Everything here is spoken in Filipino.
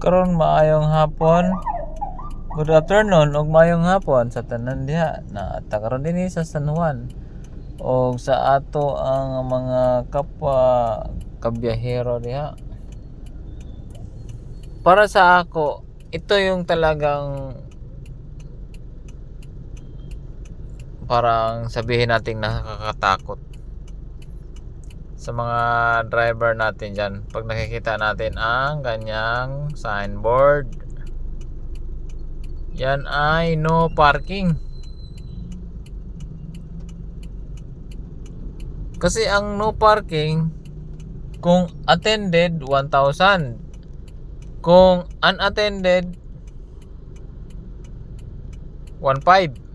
karon maayong hapon. Good afternoon ug maayong hapon sa tanan diha na karon dinhi sa San Juan o sa ato ang mga kapwa kabiyahero diha. Para sa ako, ito yung talagang parang sabihin nating nakakatakot sa mga driver natin dyan. Pag nakikita natin ang kanyang signboard, yan ay no parking. Kasi ang no parking, kung attended 1,000, kung unattended 1,500.